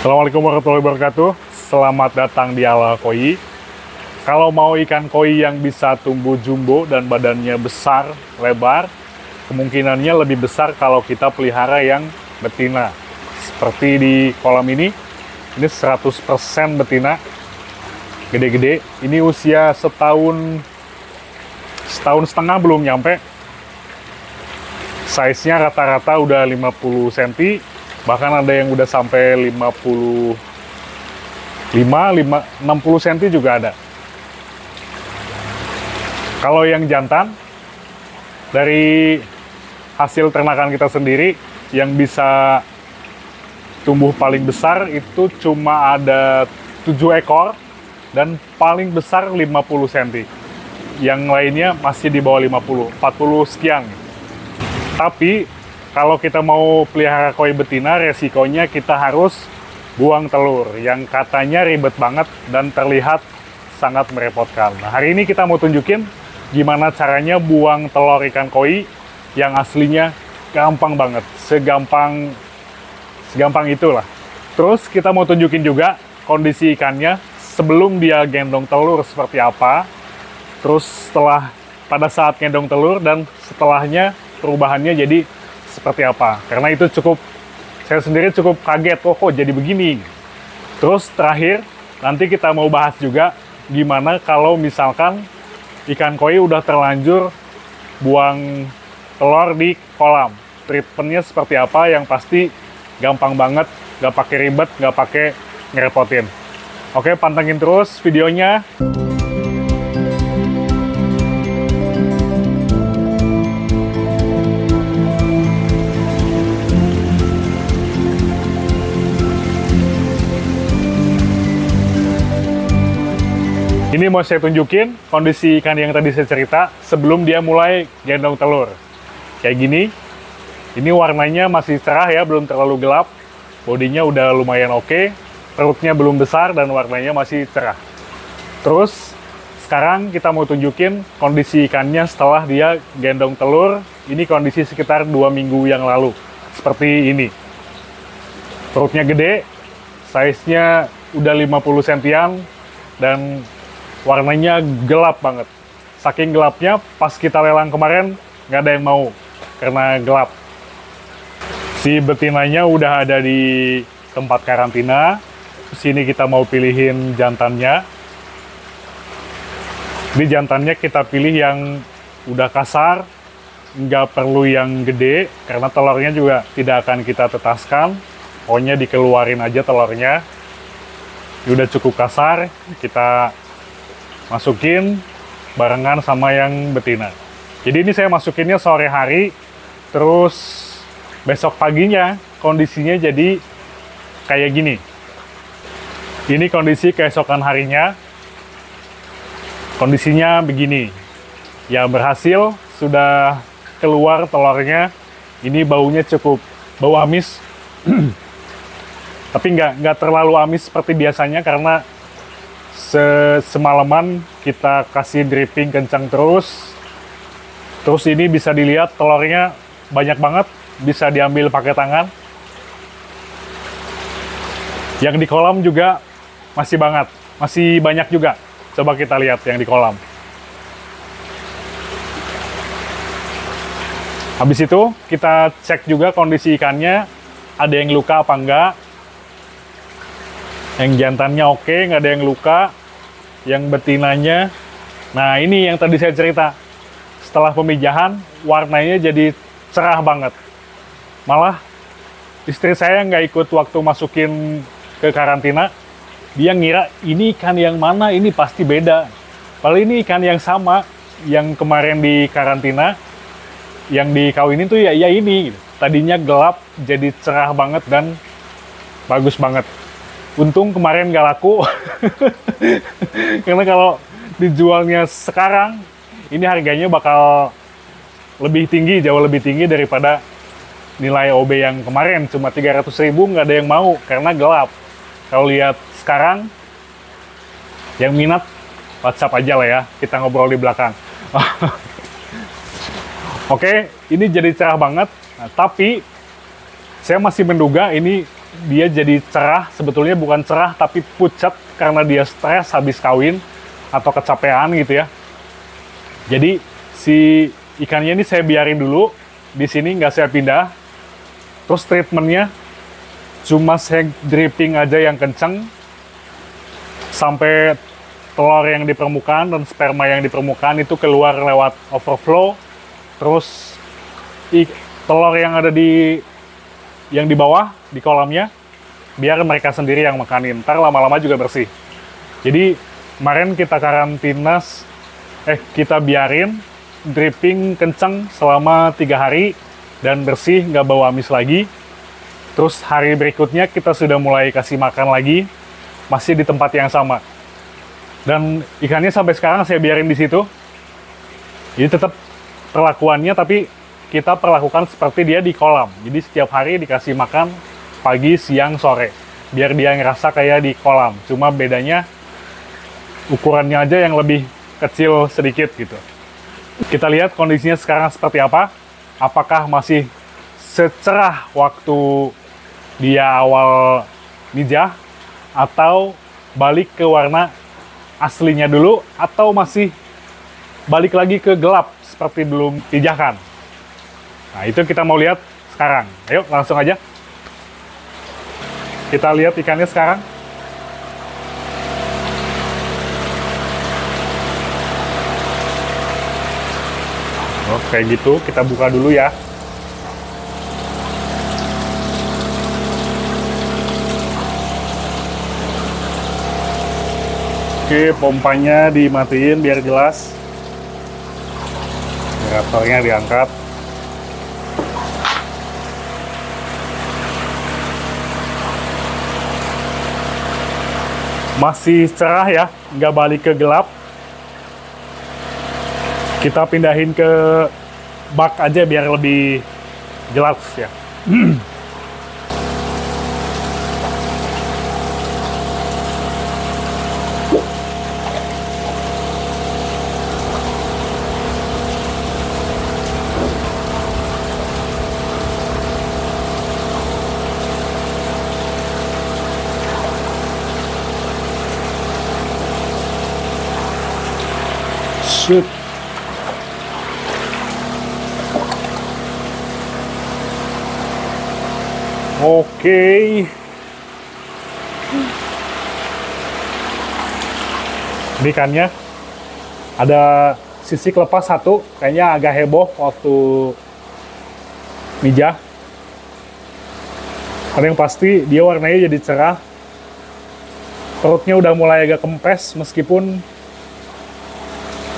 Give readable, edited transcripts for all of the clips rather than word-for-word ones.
Assalamualaikum warahmatullahi wabarakatuh. Selamat datang di Ala Koi. Kalau mau ikan koi yang bisa tumbuh jumbo dan badannya besar, lebar, kemungkinannya lebih besar kalau kita pelihara yang betina. Seperti di kolam ini 100% betina, gede-gede. Ini usia setahun setengah belum nyampe. Size-nya rata-rata udah 50 cm. Bahkan ada yang udah sampai 60 cm juga ada. Kalau yang jantan, dari hasil ternakan kita sendiri, yang bisa tumbuh paling besar itu cuma ada 7 ekor, dan paling besar 50 cm. Yang lainnya masih di bawah 50, 40 sekian. Tapi, kalau kita mau pelihara koi betina, resikonya kita harus buang telur, yang katanya ribet banget dan terlihat sangat merepotkan. Nah, hari ini kita mau tunjukin gimana caranya buang telur ikan koi yang aslinya gampang banget, segampang itulah. Terus kita mau tunjukin juga kondisi ikannya sebelum dia gendong telur seperti apa, terus pada saat gendong telur, dan setelahnya perubahannya jadi seperti apa. Karena itu saya sendiri cukup kaget, kok jadi begini. Terus terakhir, nanti kita mau bahas juga gimana kalau misalkan ikan koi udah terlanjur buang telur di kolam. Treatmentnya seperti apa, yang pasti gampang banget, nggak pakai ribet, nggak pakai ngerepotin. Oke, pantengin terus videonya. Ini mau saya tunjukin kondisi ikan yang tadi saya cerita sebelum dia mulai gendong telur. Kayak gini. Ini warnanya masih cerah ya, belum terlalu gelap. Bodinya udah lumayan oke. Perutnya belum besar dan warnanya masih cerah. Terus, sekarang kita mau tunjukin kondisi ikannya setelah dia gendong telur. Ini kondisi sekitar 2 minggu yang lalu. Seperti ini. Perutnya gede, size-nya udah 50 cm, dan warnanya gelap banget. Saking gelapnya, pas kita lelang kemarin, nggak ada yang mau, karena gelap. Si betinanya udah ada di tempat karantina. Sini kita mau pilihin jantannya. Di jantannya kita pilih yang udah kasar, nggak perlu yang gede, karena telurnya juga tidak akan kita tetaskan. Pokoknya dikeluarin aja telurnya. Udah cukup kasar, kita masukin barengan sama yang betina. Jadi ini saya masukinnya sore hari, terus besok paginya kondisinya jadi kayak gini. Ini kondisi keesokan harinya, kondisinya begini. Ya berhasil, sudah keluar telurnya. Ini baunya cukup bau amis, tapi nggak terlalu amis seperti biasanya, karena semalaman kita kasih dripping kencang terus. Terus ini bisa dilihat telurnya banyak banget, bisa diambil pakai tangan. Yang di kolam juga masih banyak juga. Coba kita lihat yang di kolam. Habis itu kita cek juga kondisi ikannya, ada yang luka apa enggak. Yang jantannya oke, nggak ada yang luka. Yang betinanya, nah ini yang tadi saya cerita. Setelah pemijahan, warnanya jadi cerah banget. Malah istri saya nggak ikut waktu masukin ke karantina. Dia ngira ini ikan yang mana, ini pasti beda. Padahal ini ikan yang sama, yang kemarin di karantina, yang dikawinin tuh ya ini. Tadinya gelap, jadi cerah banget dan bagus banget. Untung kemarin nggak laku, karena kalau dijualnya sekarang, ini harganya bakal lebih tinggi, jauh lebih tinggi daripada nilai OB yang kemarin. Cuma 300.000 nggak ada yang mau, karena gelap. Kalau lihat sekarang, yang minat, WhatsApp aja lah ya, kita ngobrol di belakang. Oke, ini jadi cerah banget, nah, tapi saya masih menduga ini dia jadi cerah, sebetulnya bukan cerah tapi pucat karena dia stres habis kawin atau kecapean gitu ya. Jadi si ikannya ini saya biarin dulu di sini, nggak saya pindah. Terus treatmentnya cuma saya dripping aja yang kenceng sampai telur yang di permukaan dan sperma yang di permukaan itu keluar lewat overflow. Terus telur yang ada yang di bawah di kolamnya biar mereka sendiri yang makanin. Ntar lama-lama juga bersih. Jadi kemarin kita kita biarin dripping kenceng selama 3 hari dan bersih, nggak bau amis lagi. Terus hari berikutnya kita sudah mulai kasih makan lagi, masih di tempat yang sama. Dan ikannya sampai sekarang saya biarin di situ. Jadi tetap perlakuannya, tapi kita perlakukan seperti dia di kolam. Jadi setiap hari dikasih makan pagi, siang, sore. Biar dia ngerasa kayak di kolam. Cuma bedanya ukurannya aja yang lebih kecil sedikit gitu. Kita lihat kondisinya sekarang seperti apa. Apakah masih secerah waktu dia awal mijah, atau balik ke warna aslinya dulu, atau masih balik lagi ke gelap seperti belum pijahkan. Nah, itu kita mau lihat sekarang. Ayo langsung aja kita lihat ikannya sekarang. Oh, kayak gitu, kita buka dulu ya. Oke, pompanya dimatiin biar jelas. Generatornya diangkat. Masih cerah ya, nggak balik ke gelap. Kita pindahin ke bak aja biar lebih jelas ya. Shoot. Oke. Ikannya ada sisik lepas satu, kayaknya agak heboh waktu mijah. Ada yang pasti dia warnanya jadi cerah. Perutnya udah mulai agak kempes, meskipun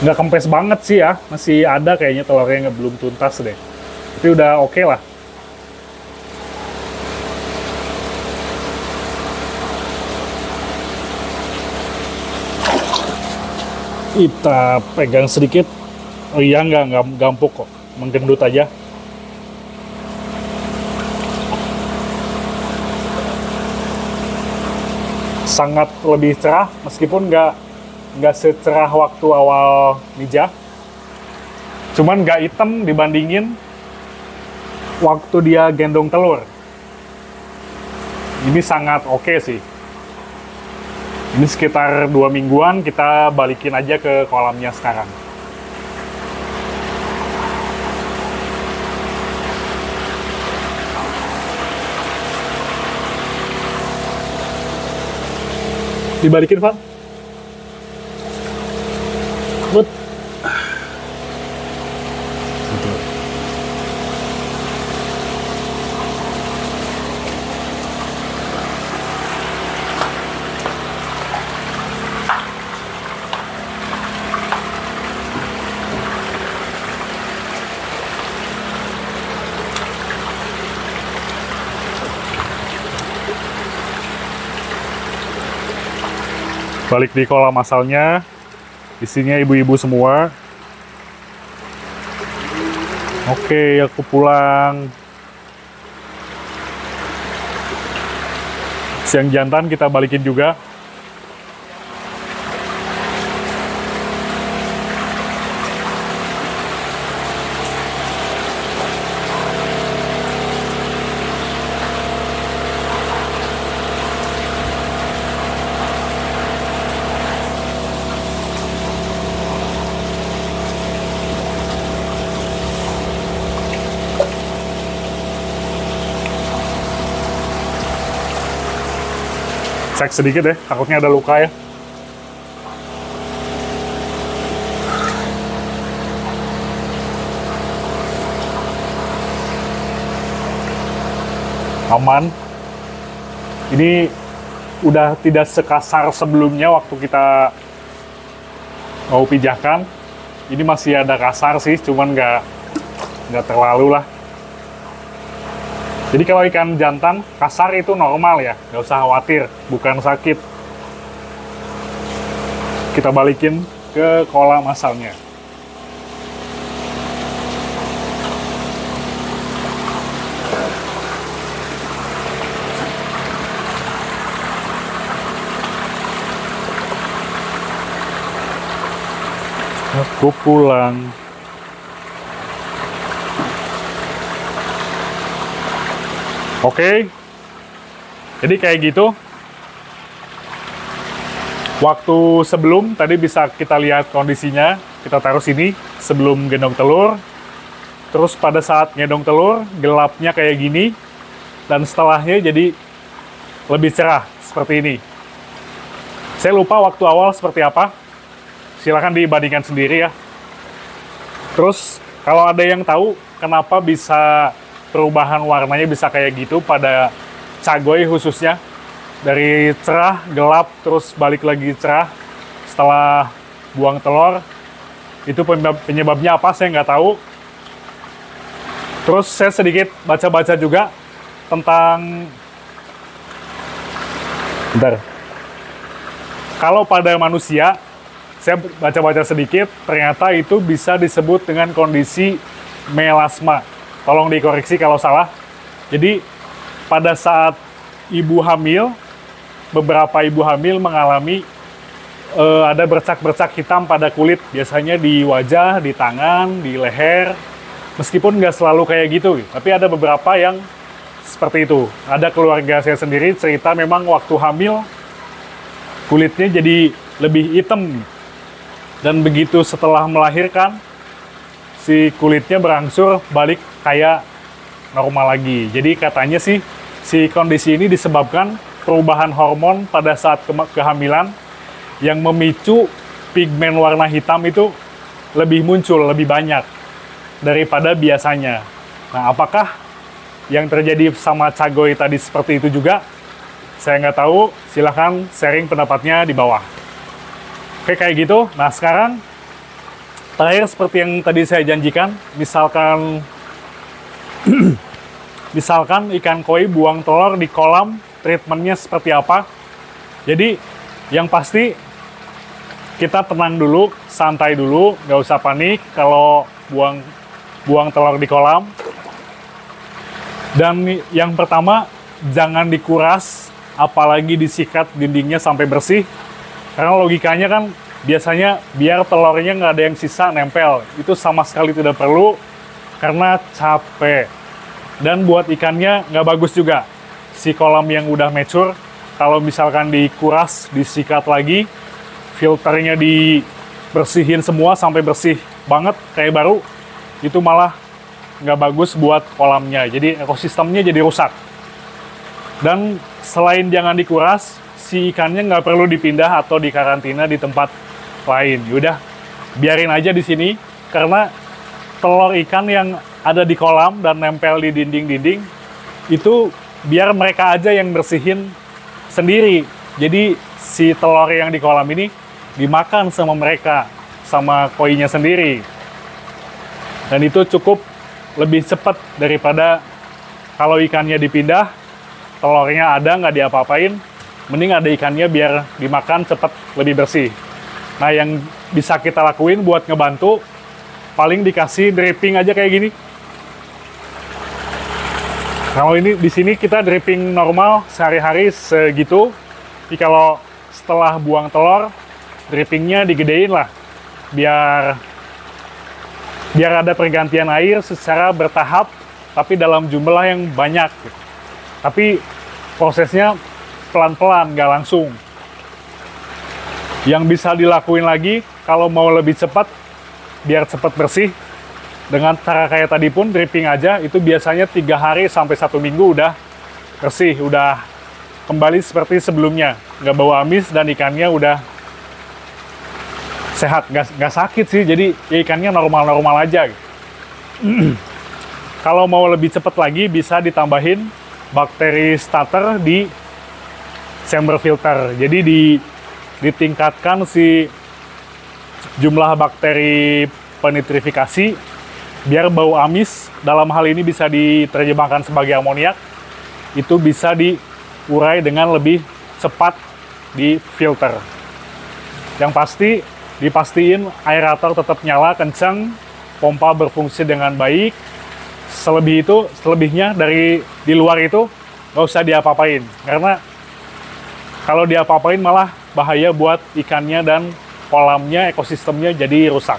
nggak kempes banget sih ya, masih ada kayaknya telurnya yang belum tuntas deh. Tapi udah oke lah. Kita pegang sedikit. Oh iya, nggak gampuk kok, menggendut aja. Sangat lebih cerah, meskipun nggak secerah waktu awal mijah. Cuman nggak hitam dibandingin waktu dia gendong telur. Ini sangat oke sih. Ini sekitar 2 mingguan, kita balikin aja ke kolamnya sekarang. Dibalikin, Van. But. Balik di kolam asalnya, isinya ibu-ibu semua. Oke, aku pulang. Siang jantan kita balikin juga. cek sedikit ya, takutnya ada luka ya. Aman. Ini udah tidak sekasar sebelumnya waktu kita mau pijahkan. Ini masih ada kasar sih, cuman nggak terlalu lah. Jadi kalau ikan jantan kasar itu normal ya, nggak usah khawatir, bukan sakit. Kita balikin ke kolam asalnya. Aku pulang. Oke. Jadi kayak gitu. Waktu sebelum tadi bisa kita lihat kondisinya. Kita taruh sini sebelum gendong telur. Terus pada saat ngedong telur, gelapnya kayak gini. Dan setelahnya jadi lebih cerah seperti ini. Saya lupa waktu awal seperti apa. Silahkan dibandingkan sendiri ya. Terus kalau ada yang tahu kenapa bisa perubahan warnanya bisa kayak gitu pada cagoy khususnya, dari cerah, gelap, terus balik lagi cerah setelah buang telur, itu penyebabnya apa saya nggak tahu. Terus saya sedikit baca-baca juga tentang, bentar, kalau pada manusia, saya baca-baca sedikit, ternyata itu bisa disebut dengan kondisi melasma. Tolong dikoreksi kalau salah. Jadi, pada saat ibu hamil, beberapa ibu hamil mengalami ada bercak-bercak hitam pada kulit. Biasanya di wajah, di tangan, di leher. Meskipun nggak selalu kayak gitu, tapi ada beberapa yang seperti itu. Ada keluarga saya sendiri cerita memang waktu hamil, kulitnya jadi lebih hitam. Dan begitu setelah melahirkan, si kulitnya berangsur balik kayak normal lagi. Jadi katanya sih, si kondisi ini disebabkan perubahan hormon pada saat kehamilan yang memicu pigmen warna hitam itu lebih muncul, lebih banyak daripada biasanya. Nah, apakah yang terjadi sama cagoy tadi seperti itu juga? Saya nggak tahu, silahkan sharing pendapatnya di bawah. Oke, kayak gitu. Nah, sekarang terakhir seperti yang tadi saya janjikan, misalkan ikan koi buang telur di kolam, treatmentnya seperti apa. Jadi, yang pasti kita tenang dulu, santai dulu, nggak usah panik kalau buang telur di kolam. Dan yang pertama, jangan dikuras, apalagi disikat dindingnya sampai bersih. Karena logikanya kan biasanya biar telurnya nggak ada yang sisa nempel. Itu sama sekali tidak perlu karena capek. Dan buat ikannya nggak bagus juga. Si kolam yang udah mature, kalau misalkan dikuras, disikat lagi, filternya dibersihin semua sampai bersih banget kayak baru, itu malah nggak bagus buat kolamnya. Jadi ekosistemnya jadi rusak. Dan selain jangan dikuras, si ikannya nggak perlu dipindah atau dikarantina di tempat lain. Yaudah, biarin aja di sini, karena telur ikan yang ada di kolam dan nempel di dinding-dinding, itu biar mereka aja yang bersihin sendiri. Jadi si telur yang di kolam ini dimakan sama mereka, sama koinya sendiri. Dan itu cukup lebih cepat daripada kalau ikannya dipindah, telurnya ada nggak diapa-apain, mending ada ikannya biar dimakan cepat, lebih bersih. Nah, yang bisa kita lakuin buat ngebantu, paling dikasih dripping aja kayak gini. Kalau ini di sini kita dripping normal sehari-hari segitu. Jadi kalau setelah buang telur, drippingnya digedein lah, biar ada pergantian air secara bertahap, tapi dalam jumlah yang banyak. Tapi prosesnya pelan-pelan, nggak langsung. Yang bisa dilakuin lagi, kalau mau lebih cepat, biar cepat bersih, dengan cara kayak tadi pun, dripping aja, itu biasanya 3 hari sampai 1 minggu udah bersih, udah kembali seperti sebelumnya, nggak bau amis dan ikannya udah sehat, nggak sakit sih, jadi ya ikannya normal-normal aja. Kalau mau lebih cepat lagi, bisa ditambahin bakteri starter di chamber filter. Jadi ditingkatkan si jumlah bakteri penitrifikasi, biar bau amis, dalam hal ini bisa diterjemahkan sebagai amoniak, itu bisa diurai dengan lebih cepat di filter. Yang pasti, dipastiin aerator tetap nyala kencang, pompa berfungsi dengan baik. Selebihnya dari di luar itu nggak usah diapa-apain, karena kalau diapa-apain malah bahaya buat ikannya dan kolamnya, ekosistemnya jadi rusak.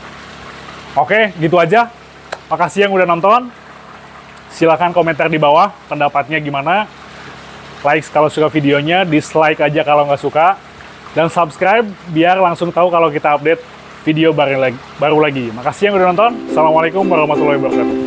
Oke, gitu aja. Makasih yang udah nonton. Silahkan komentar di bawah pendapatnya gimana. Like kalau suka videonya, dislike aja kalau nggak suka. Dan subscribe biar langsung tahu kalau kita update video baru lagi. Makasih yang udah nonton. Assalamualaikum warahmatullahi wabarakatuh.